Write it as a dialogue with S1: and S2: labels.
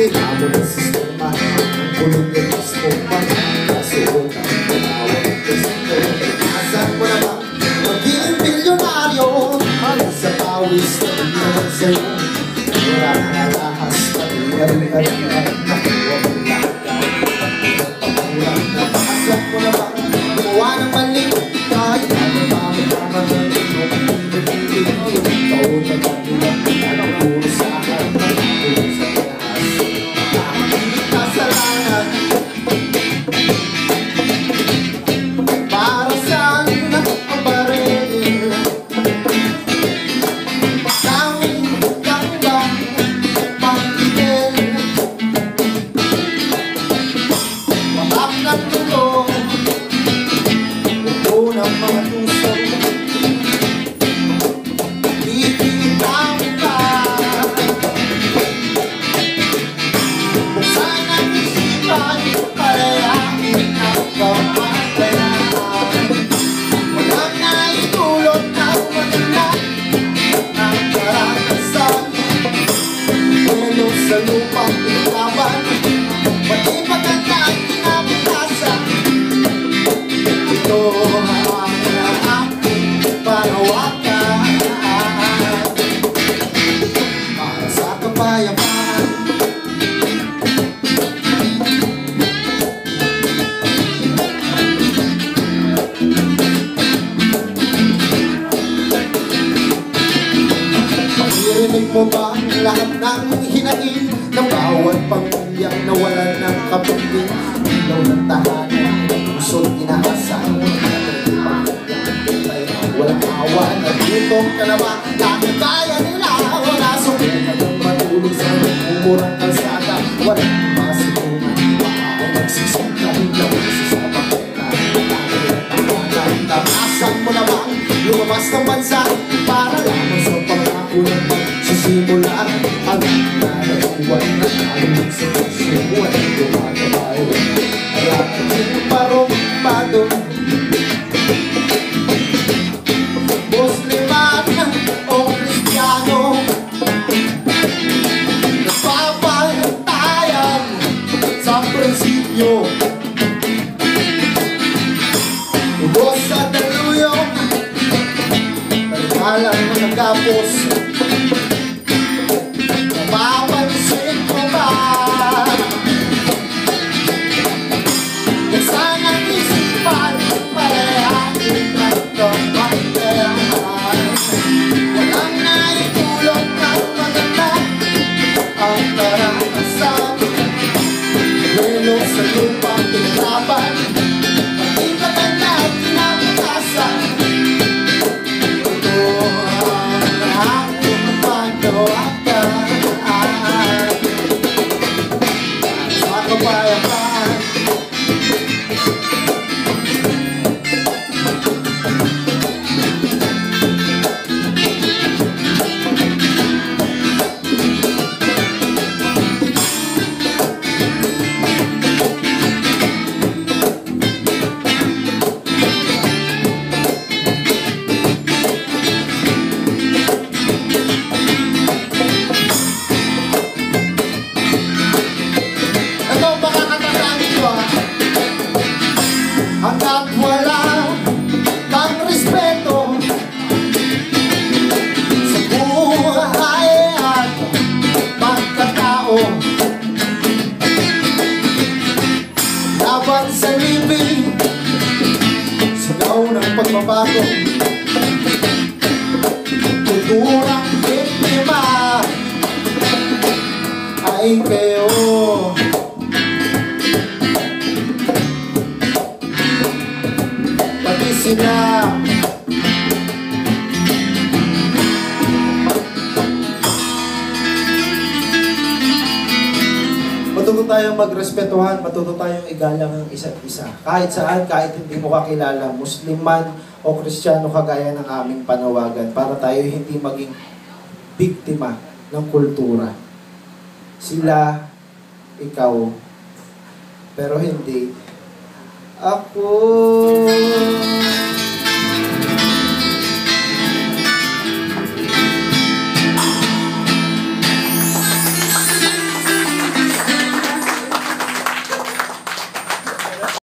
S1: reklamo ng sistema. Ang kulong ng sistema, kasuot ang tinawag ng presinto. Asan mo naman magiging milyonaryo? Halos sa pawis na iniwan sa'yo. Wala na lahas, pati na rin nakuha mo lahat. Pagkulang na asan mo naman gumawa ng mali. Kahit ano ba magkama ng inyong pinipili mo. Ikaw na kanilang pinanong puro sa akin. Puro sa lahas. Hindi kasalanan. Para saan ang baril? Tanging ganggang pangkikil. Matap ng tulong. Ito ng mga tuso. Bibitaw ka. Buksan ang isipan. Parehain ang kamatayan. Walang naitulot ang maganda ng karanasan. Pwelo sa lupang pinlaban. Pati maganda ang kinapitasan. Ito ang aking panawagan para sa kapayapaan. Maririnig mo ba ang lahat ng hinain ng bawat pamilyang nawalan ng kapatid? Ilaw ng tahanan, pusot inaasahan. Walang awa, nagtutong ka na ba? Nakakaya nila, wala subukan ng matulog sa umurang kalsada. Walang masikungan, ay nagsisita rin lang sa pakera. Tamasan mo naman, lumabas ng bansa para lamang sa pangako ng sisimulan. Ang nanakuan na alumig sa pagsimuan, tumatabay ay aking parong-pado. Musliman o Kristiyano, nagpapantayan sa prinsipyo. Ubos sa daluyong, naghalang mga kapos. Napapansin mo ba? Nasaan ang isipan? Parehain ang kamatayan. Walang naitulog ng maganda ang karanasan. Pwelo sa lupang pinlaban. Pati maganda at kinapitasan. Ito ang aking panawagan sa kapayapaan. Hanggat wala kang respeto sa buhay at pagkatao, laban sa libing, sigaw ng pagbabago, kulturang biktima ay kayo. Sila matuto tayong magrespetuhan, matuto tayong igalang ang isa't isa. Kahit saan, kahit hindi mo kakilala, Muslim man o Kristiyano, kagaya ng aming panawagan, para tayo hindi maging biktima ng kultura. Sila, ikaw, pero hindi ako.